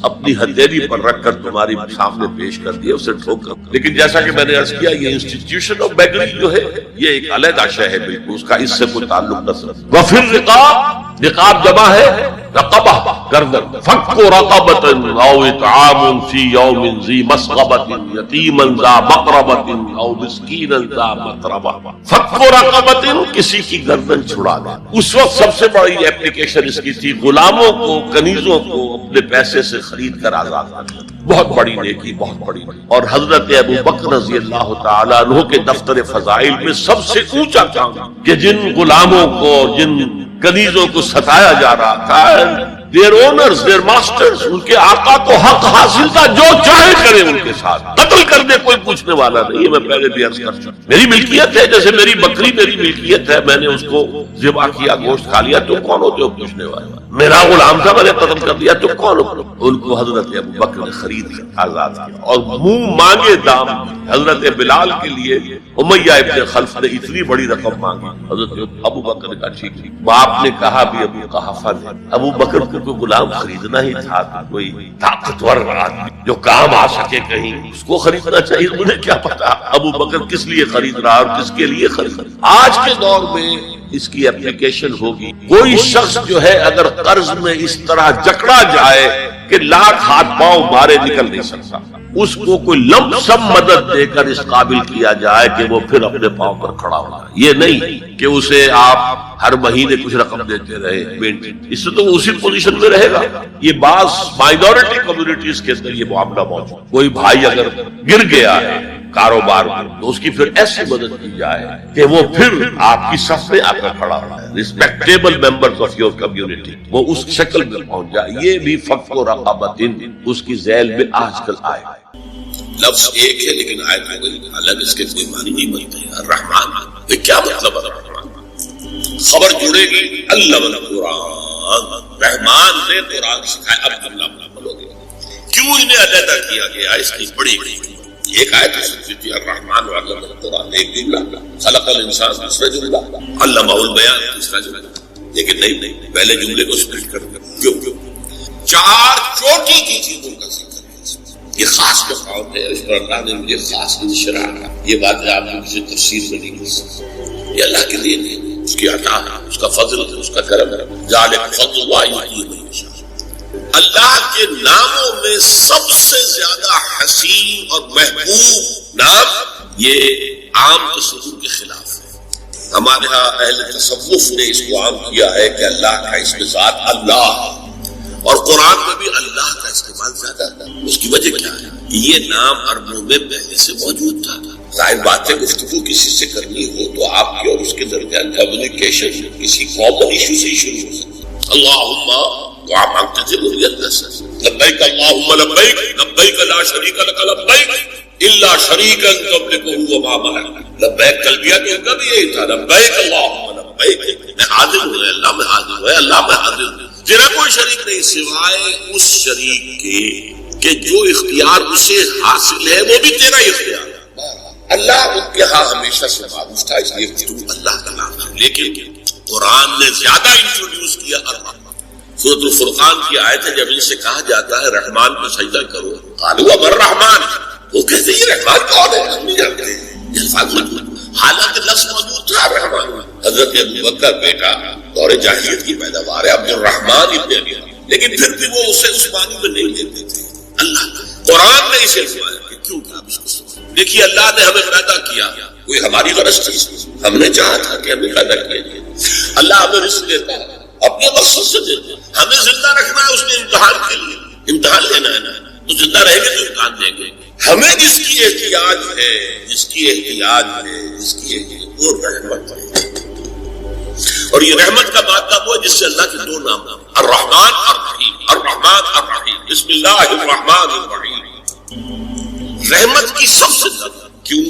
B: اپنی ہتھیلی پر رکھ کر تمہاری سامنے پیش کر دیا، اسے ٹھوک کر. لیکن جیسا کہ میں نے عرض کیا، یہ انسٹیٹیوشن آف بیگری جو ہے یہ ایک علیحدہ شے ہے، بالکل اس کا اس سے کوئی تعلق نہ سر. وفی الرقاب، رقاب جمع ہے رقبہ، گردن. فک رقبۃ او اطعام فی یوم ذی مسغبۃ یتیما ذا مقربۃ او مسکینا ذا متربہ. فک رقبۃ، کسی کی گردن چھڑا دے. اس وقت سب سے بڑی ایپلیکیشن اس کی تھی غلاموں کو، کنیزوں کو اپنے پیسے سے خرید کر آزاد کرنا. بہت بڑی نیکی، بہت بڑی. اور حضرت ابو بکر رضی اللہ تعالیٰ عنہ کے دفتر فضائل میں سب سے اونچا کام کہ جن غلاموں کو، جن کنیزوں کو ستایا جا رہا تھا، their owners, their masters، ان کے آقا کو حق حاصل تھا، جو چاہے کرے ان کے ساتھ، قتل کر دے کوئی پوچھنے والا نہیں ہے. میں پہلے بھی عرض کر چکا، میری ملکیت ہے، جیسے میری بکری میری ملکیت ہے، میں نے اس کو ذبح کیا، گوشت کھا لیا، تو کون ہوتے ہو پوچھنے والا؟ میرا غلام تھا، میں نے قتل کر دیا، تو کون ہو؟ ان کو حضرت ابو بکر نے خرید کر آزاد کیا. اور منہ مانگے دام حضرت بلال کے لیے امیہ ابن خلف نے اتنی بڑی رقم مانگی. حضرت ابو بکر نے کہا ٹھیک ٹھیک. باپ نے کہا بھی ابو قحافہ نے، ابو بکر کو کوئی غلام خریدنا ہی تھا، کوئی طاقتور آدمی جو کام آ سکے کہیں، اس کو خریدنا چاہیے. مجھے کیا پتا ابو بکر کس لیے خرید رہا اور کس کے لیے خرید رہا. آج کے دور میں اس کی اپلیکیشن ہوگی. کوئی شخص جو ہے اگر قرض میں اس طرح جکڑا جائے کہ لاکھ ہاتھ پاؤں مارے نکل نہیں سکتا، اس کو کوئی لمپ سم مدد دے کر اس قابل کیا جائے کہ وہ پھر اپنے پاؤں پر کھڑا ہو جائے. یہ نہیں کہ اسے آپ ہر مہینے کچھ رقم دیتے رہے، اس سے تو وہ اسی پوزیشن میں رہے گا. یہ بعض مائنورٹی کمیونٹیز کے اندر یہ معاملہ موجود. کوئی بھائی اگر گر گیا ہے کاروبار میں تو اس کی پھر ایسی مدد کی جائے کہ وہ پھر آپ کی صف میں آ کر کھڑا ہو جائے. Respectable members of your community وہ اس شکل میں پہنچ جائے. یہ بھی فک و رقبۃ اس کی ذیل میں آج کل آئے.
C: لفظ ایک ہے لیکن آیت ہو گئی الگ، اس کے کوئی معنی نہیں بنتے. الرحمن کیا مطلب ہے؟ الرحمن خبر جڑے گی اللہ القرآن، رحمان نے قرآن سکھایا. اب اللہ بولو گے کیوں انہیں علیحدہ کیا گیا؟ اس کی بڑی ایک آیت ہے الرحمن علم القرآن، ایک جملہ خلق الانسان، دوسرا جملہ علمہ البیان، تیسرا جملہ. لیکن نہیں، پہلے جملے کو سپلٹ کر کیوں چار چوٹی کی چیزوں کا ذکر ہے. یہ خاص مقام ہے، اس پر اللہ نے مجھے خاص شرح ہے. یہ بات آپ کو کسی تفسیر میں نہیں مل سکتی. یہ اللہ کے لیے نہیں، اس کی عطا ہے، اس کا فضل ہے، اس کا کرم ہے. ذالک فضل اللہ یؤتیہ من یشاء. اللہ کے ناموں میں سب سے زیادہ حسین اور محبوب نام یہ عام تصور کے خلاف ہے. ہمارے ہاں اہل تصوف نے اس کو عام کیا ہے کہ اللہ کا اسم ذات اللہ، اور قرآن میں بھی اللہ کا استعمال زیادہ تھا. اس کی وجہ کیا ہے؟ یہ نام عربوں میں پہلے سے موجود تھا. ظاہر بات ہے گفتگو کسی سے کرنی ہو تو آپ کی اور اس کے درمیان کمیونیکیشن کسی کامن ایشو سے شروع ہو سکتی ہے. اللہم دعا مانگتے تھے ضروریت لبیک اللہم لبیک لبیک لا شریک لک لبیک الا شریکا تملکہ وما ملک. لبیک تلبیہ تو ان کا بھی یہی تھا، لبیک اللہم لبیک، میں حاضر ہوں اللہ میں حاضر ہوں، اللہ میں حاضر ہوں. تیرا کوئی شریک نہیں سوائے اس شریک کے کہ جو اختیار اسے حاصل ہے وہ بھی تیرا اختیار ہے. اللہ ان کے ہاں ہمیشہ سے معروف تھا، اس لیے اللہ کا نام ہے. لیکن قرآن نے زیادہ انٹروڈیوس کیا الرحمن. سورۃ الفرقان کی آیت ہے، جب ان سے کہا جاتا ہے رحمان کو سجدہ کرو، قالوا من الرحمن، وہ کہتے ہیں یہ رحمان کون ہے؟ ہم نہیں جانتے. یہ الفاظ حالانکہ لفظ موجود تھا رحمان. حضرت ابو بکر بیٹا دور جاہلیت کی پیداوار ہے عبد الرحمن ابن ابی، لیکن پھر بھی وہ اسے اس معنی میں نہیں لیتے تھے. اللہ قرآن نے اسے فرمایا کہ کیوں کہ آپ اس کو دیکھیے اللہ نے ہمیں پیدا کیا، کوئی ہماری غرض تھی، ہم نے چاہا تھا کہ ہمیں پیدا کیا جائے. اللہ ہمیں رزق دیتا ہے اپنے مقصد سے دیتا ہے. ہمیں زندہ رکھنا ہے اس نے امتحان کے لیے، امتحان لینا ہے نا، تو زندہ رہیں گے تو امتحان دیں گے. ہمیں جس کی احتیاج ہے، جس کی احتیاج ہے، جس کی احتیاج وہ رحمت ہے. اور یہ رحمت کا مطلب وہ جس سے اللہ کے دو نام الرحمن الرحیم، الرحمن الرحیم، بسم اللہ الرحمن الرحیم. رحمت کی سب سے زیادہ کیوں؟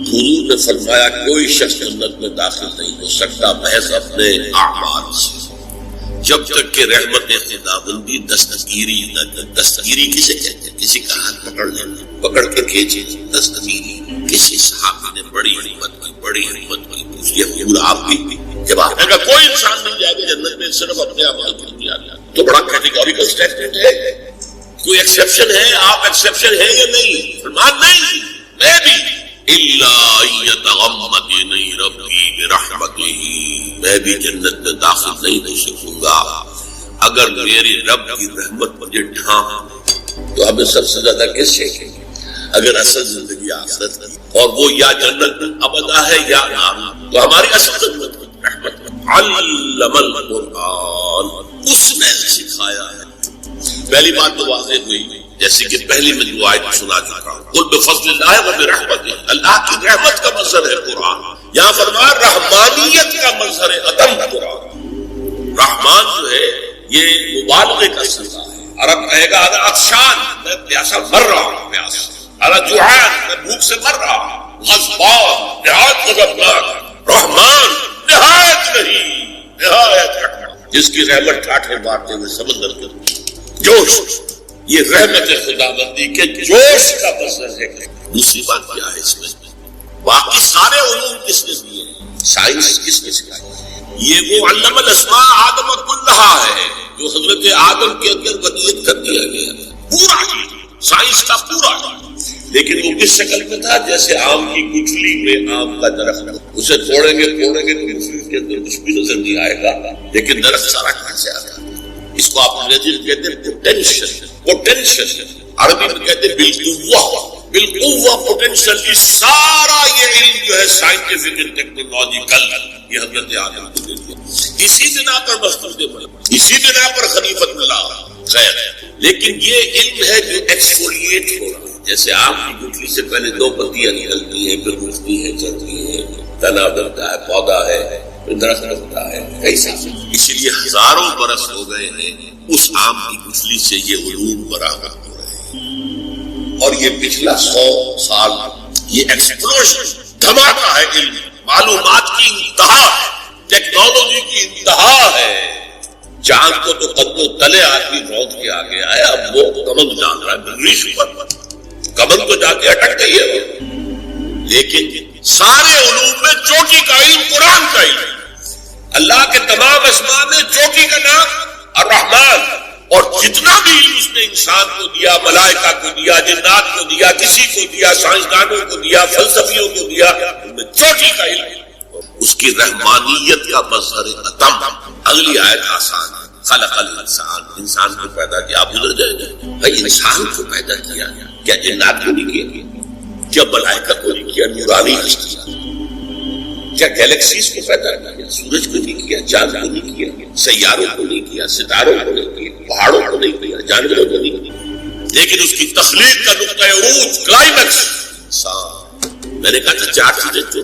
C: حضور نے فرمایا کوئی شخص جنت میں داخل نہیں ہو سکتا محض اپنے اعمال سے، جب تک کہ رحمت خداوندی دستگیری کسے کہتے ہیں؟ کسی کا ہاتھ پکڑ لینا، پکڑ کے کھینچے، دستگیری. کسی صحابی نے بڑی ہمت کی اس لیے حضور آپ بھی جب آپ نے کہا کوئی انسان نہیں جائے گا جنت میں صرف اپنے اعمال کے لیے، تو بڑا کیٹیگوریکل اسٹیٹمنٹ ہے. کوئی ایکسیپشن ہے؟ آپ ایکسیپشن ہے یا نہیں؟ فرمان نہیں، میں بھی الا یتغمدنی ربی برحمتہ، میں بھی جنت میں داخل نہیں ہو سکوں گا اگر میرے رب کی رحمت مجھے ڈھانپ۔ تو ہمیں سب سے زیادہ کس سے کہ اگر اصل زندگی آخرت ہے اور وہ یا جنت ابدا ہے یا نار، تو ہماری اصل جنت رحمت علم القرآن، اس نے سکھایا ہے۔ پہلی بات تو واضح ہوئی جیسے کہ پہلی میں جو آیت سنا چکا ہوں، قل بفضل اللہ وبرحمتہ، اللہ کی رحمت کا مظہر ہے قرآن۔ یہاں فرمایا رحمانیت کا مظہر ہے عدم قرآن۔ رحمان جو ہے یہ مبالغے کا صیغہ ہے۔ عرب کہے گا اگر عطشان، میں پیاسا مر رہا ہوں، پیاس اگر جوعان، میں بھوک سے مر رہا ہوں، غضبان نہایت غضبناک، رحمان نہایت نہیں، نہایت رحمان، جس کی رحمت ٹھاٹھے مارتے ہوئے سمندر کے جوش، یہ رحمت خدا بندی کے جوش کا مظہر ہے۔ دوسری بات کیا ہے اس میں؟ باقی سارے علوم کس نے دیے ہیں؟ سائنس کس نے سکھائی؟ یہ وہ علم الاسماء آدم کلھا ہے جو حضرت آدم کے اندر ودیت کر دیا گیا، پورا سائنس کا پورا۔ لیکن وہ کس شکل میں تھا؟ جیسے آم کی گٹھلی میں آم کا درخت، اسے توڑیں گے تو گٹھلی کے اندر کچھ بھی نظر نہیں آئے گا، لیکن درخت سارا کہاں سے آتا ہے؟ اس کو آپ انگریزی میں کہتے ہیں پوٹینشل، عربی میں کہتے ہیں بالقوہ پوٹینشل۔ یہ سارا یہ علم جو ہے سائنٹیفک اینڈ ٹیکنالوجیکل، یہ حضرت آدم کو دے دیا۔ اسی بنا پر مستقبل بنا، اسی بنا پر خلیفۃ اللہ خیر۔ لیکن یہ علم ہے جو ایکسفولیٹ ہو رہا ہے، جیسے آم کی گٹھلی سے پہلے دو پتیاں نکلتی ہیں، پھر اٹھتی ہیں، چلتی ہیں، تنا بنتا ہے، پودا ہے، درخت ہوتا ہے، ایسا۔ اسی لیے ہزاروں برس ہو گئے ہیں اس آم کی گٹھلی سے یہ علوم برآمد ہو رہے ہیں، اور یہ پچھلا 100 سال یہ ایکسپلوژن، دھماکہ ہے علم، معلومات کی انتہا، ٹیکنالوجی کی انتہا ہے۔ چاند کو تو قدموں تلے آدمی روت کے آگے آیا، اب وہ کمند جان رہا ہے ریش پر، کمند تو جا کے اٹک گئی ہے وہ۔ لیکن سارے علوم میں چوٹی کا علم قرآن کا علم، اللہ کے تمام اسماء میں چوٹی کا نام الرحمن، اور جتنا بھی علم اس نے انسان کو دیا، ملائکہ کو دیا، جنات کو دیا، کسی کو دیا، سائنسدانوں کو دیا، فلسفیوں کو دیا، ان میں چوٹی کا علم، اس کی رحمانیت کا مظہر عدم۔ اگلی آیت آسان ہے، خلق الانسان، انسان کو پیدا کیا۔ آپ ادھر جائیں گے بھائی، انسان کو پیدا کیا، کیا جنات کو نہیں کیا؟ کیا ملائکہ کو نہیں کیا؟ نورانی ہستی، کیا گیلیکسیز کو پیدا کیا؟ سورج کو نہیں کیا؟ چاند کو نہیں کیا؟ سیاروں کو نہیں کیا؟ ستاروں کو نہیں کیا؟ پہاڑوں کو نہیں کیا؟ جانوروں کو نہیں کیا؟ لیکن اس کی تخلیق کا نقطہ عروج، کلائمیکس انسان۔ میں نے کہا تھا 4 چیزیں جو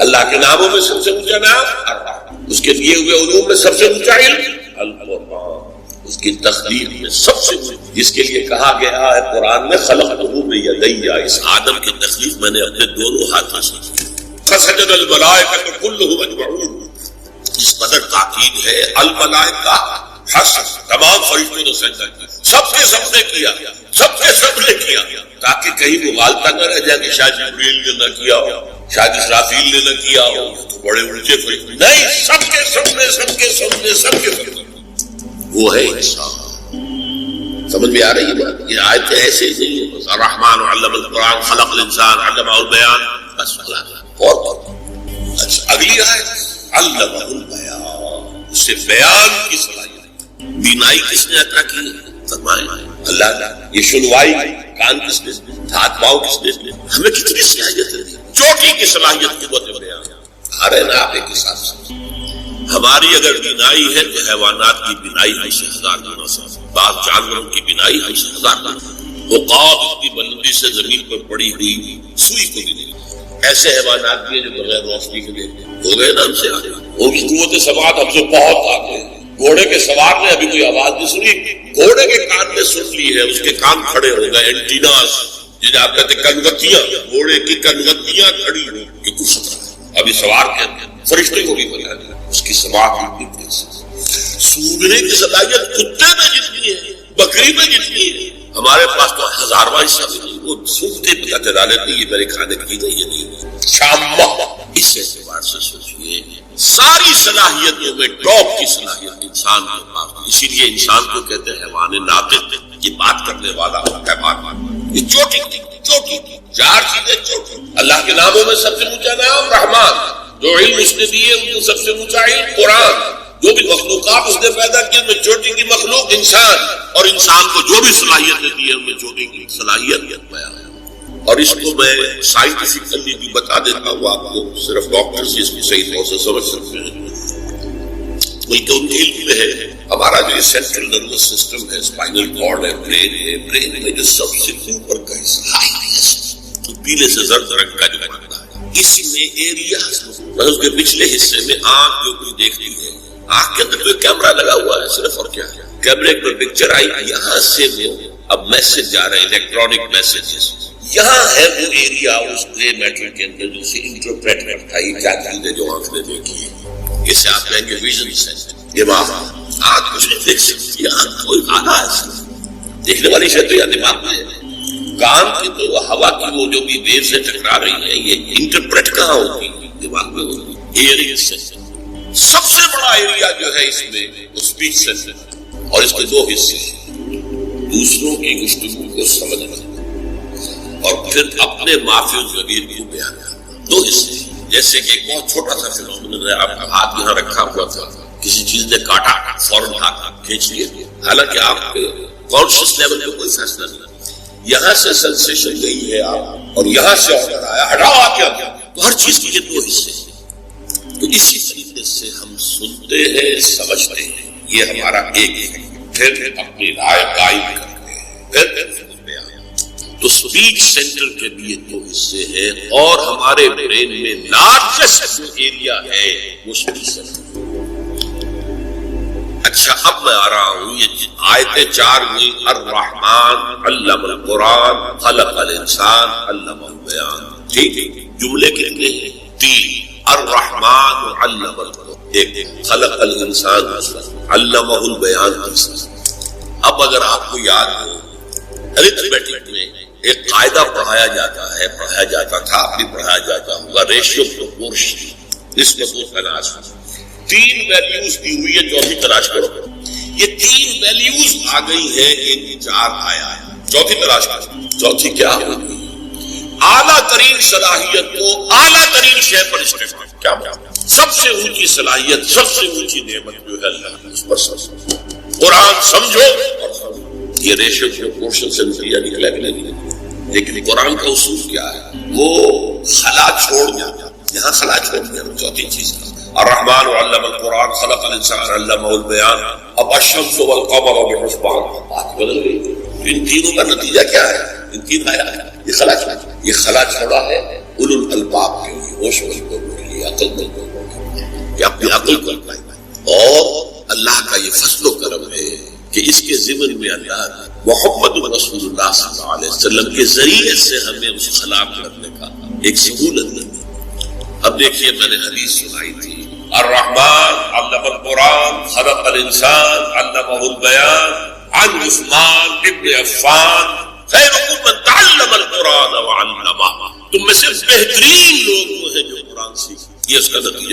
C: اللہ کے ناموں میں سب سے اونچا نام الرحمن، اس کے دیے ہوئے علوم میں سب سے اونچا علم القرآن، اس کی تخلیق میں سب سے جس کے لیے کہا گیا ہے قرآن میں خلقتہ بیدی، اس آدم کی تخلیق میں نے اپنے دونوں ہاتھوں سے کی۔ فسجد الملائکۃ کلھم اجمعون، اس قدر تاکید ہے الملائکہ، تمام فرشتوں نے سجدہ کیا، سب کے سب نے کیا، سب کے سب نے کیا، تاکہ کہیں مغالطہ نہ رہ جائے کہ شاید جبریل نے نہ کیا ہو، شاید اسرافیل نے نہ کیا ہو، تو بڑے اونچے فرشتے نہیں، سب کے سب نے، سب کے سب نے، سب کے سب نے۔ وہ ہے انسان۔ سمجھ میں آ رہی ہے بات؟ یہ آیتیں ایسے ہی نہیں ہے بس الرحمن علم القرآن خلق الانسان علمہ البیان، بس اور اچھا اگلی آیت علمہ البیان، اسے بیان کی صلاحیت۔ بینائی کس نے عطا کی؟ فرمائیں اللہ نے۔ یہ سنوائی کان کس نے؟ ہاتھ پاؤں کس نے؟ ہمیں کتنی صلاحیت ہے، چوٹی کی صلاحیت قوت بیان آ رہے نا آپ کے ساتھ۔ ہماری اگر بینائی ہے تو حیوانات کی بینائی ہم سے 1000 گنا سے، بعض جانوروں کی بینائی ہم سے 1000 گنا، وہ قاب اتنی بلندی سے زمین پر پڑی ہوئی سوئی کو بھی نہیں۔ ایسے حیوانات بھی ہیں جو بغیر روشنی کے دیکھتے ہو گئے نا ہم سے آگے، ان کی قوت سماعت ہم سے بہت آگے ہے۔ گھوڑے کے سوار نے ابھی کوئی آواز نہیں سنی، گھوڑے کے کان نے سن لی ہے، اس کے کان کھڑے ہو گئے، اینٹیناس جنہیں آپ کہتے کنگتیاں، گھوڑے کی کنگتیاں کھڑی ہو کہ کچھ ابھی سوار کے فرشتے کو بھی بتا دیا، اس کی سماعت بھی سونگنے کی صلاحیت کتے میں جتنی ہے، بکری میں جتنی ہے، ہمارے پاس تو 1000واں حصہ بھی نہیں، وہ سونگتے پتا چلا لیتے یہ میرے کھانے کی نہیں، یہ نہیں شام۔ اس اعتبار سے سوچیے ساری صلاحیتوں میں ٹاپ کی صلاحیت انسان کے پاس، اسی لیے انسان کو کہتے ہیں حیوان ناطق، یہ بات کرنے والا پیمان، یہ چوٹی چوٹی، چار چیزیں چوٹی. اللہ کے ناموں میں سب سے اونچا نام رحمان، جو علم اس نے دیے ان کو سب سے اونچا علم قرآن، جو بھی مخلوقات اس نے پیدا کی ان میں چوٹی کی مخلوق انسان، اور انسان کو جو بھی صلاحیتیں دی ہیں ان میں چوٹی کی صلاحیت بیان ہے. اور اس کو میں سائنٹیفکلی بھی بتا دیتا ہوں آپ کو، صرف ڈاکٹر سے اس کی صحیح طور سے سمجھ سکتے ہیں، بلکہ ان کے علم میں ہے. ہمارا جو سینٹرل نروس سسٹم ہے، اسپائنل کارڈ ہے، برین ہے، برین میں جو سب سے اوپر کا حصہ ہے پیلے سے زرد رنگ کا جو بنتا ہے، اس میں ایریاز اس کے پچھلے حصے میں آنکھ جو کوئی دیکھتی ہے، آنکھ کے اندر کوئی کیمرہ لگا ہوا ہے صرف، اور کیا ہے کیمرے پر پکچر آئی، یہاں سے وہ اب میسج جا رہے ہیں، الیکٹرانک میسجز. یہاں ہے وہ ایریا اس گرے میٹر کے اندر جسے انٹرپریٹ کرتا ہے یہ کیا چیز ہے جو آنکھ نے دیکھی ہے. اسے آپ کہیں گے ویژن سینس. دماغ آنکھ کچھ نہیں دیکھ سکتی، آنکھ کوئی آنا ہے دیکھنے والی شے تو یا دماغ میں ہے. کان کی تو ہوا کی وہ جو بھی ویو سے ٹکرا رہی ہے یہ انٹرپریٹ کہاں ہوتی ہے؟ دماغ میں ہوتی ہے. ایئرنگ سینس سب سے بڑا ایریا جو ہے اس میں وہ اسپیچ سینس ہے، اور اس کے دو حصے ہیں، دوسروں کی گفتگو کو سمجھنا اور پھر اپنے معافی ضمیر کو بیان کرنا. دو حصے، جیسے کہ ایک بہت چھوٹا سا فنومینن ہے، آپ کا ہاتھ یہاں رکھا ہوا تھا، کسی چیز نے کاٹا، فوراً ہاتھ کھینچ لیا، حالانکہ آپ کے کانشیس لیول پہ کوئی فیصلہ نہیں، یہاں سے سینسیشن گئی ہے آپ، اور یہاں سے آرڈر آیا ہٹاؤ کیا، تو ہر چیز کے دو حصے ہیں. تو اسی طریقے سے ہم سنتے ہیں، سمجھتے ہیں، یہ ہمارا ایک ہے. پھر اپنی رائے قائم کرتے ہیں، پھر تو اسپیچ سینٹر کے بھی یہ دو حصے ہیں، اور ہمارے برین میں لارجسٹ جو ایریا ہے وہ اسپیچ سینٹر. اچھا اب میں آ رہا ہوں، یہ آیتیں 4 ہوئی. الرحمن علم القرآن خلق الانسان علمہ البیان. ٹھیک ہے، جملے کتنے ہیں؟ 3. الرحمن علم القرآن، ایک خلق الانسان علمہ البیان. اب اگر آپ کو یاد ہو ارتھمیٹک میں ایک قاعدہ پڑھایا جاتا ہے، پڑھایا جاتا تھا، اب بھی پڑھایا جاتا ہوگا، ریشیو پروپورشن، نسبت و تناسب. 3 ویلیوز دی ہوئی ہے، چوتھی تلاش کرو. یہ 3 ویلیوز آ گئی ہیں، ان 4 آیا ہے، چوتھی تلاش کرو. چوتھی کیا ہوگی؟ اعلیٰ ترین صلاحیت کو اعلیٰ ترین شے پر استعمال. کیا سب سے اونچی صلاحیت، سب سے اونچی نعمت جو ہے اللہ اس پر سمجھو. قرآن سمجھو اور سمجھو. یہ ریشیو پروپورشن سے نتیجہ نکلا کہ نہیں، لیکن قرآن کا اصول کیا ہے؟ وہ خلا چھوڑ دیا، یہاں خلا چھوڑ دیا. چوتھی چیز الرحمن علم القرآن خلق الانسان علمہ البیان. اب الشمس والقمر بحسبان، بات بدل گئی. ان تینوں کا نتیجہ کیا ہے؟ ان 3 آیا ہے، یہ خلا چھوڑا، یہ خلا چھوڑا ہے اولو الالباب کے لیے، ہوش والوں کے لیے، عقل مندوں کے لیے، کہ اپنی عقل کو اپنائیں. اور اللہ کا یہ فضل و کرم ہے کہ اس کے ضمن میں اللہ محمد رسول اللہ صلی اللہ علیہ وسلم کے ذریعے سے ہمیں اس خلا کرنے کا ایک سہولت دی. اب دیکھیے میں نے حدیث سنائی تھی، الرحمن علم القرآن خلق الانسان علمہ البیان، عن عثمان ابن عفان خیرکم من تعلم القرآن وعلمہ. تم میں سے بہترین لوگ وہ ہیں جو قرآن سیکھیں. یہ اس کا نتیجہ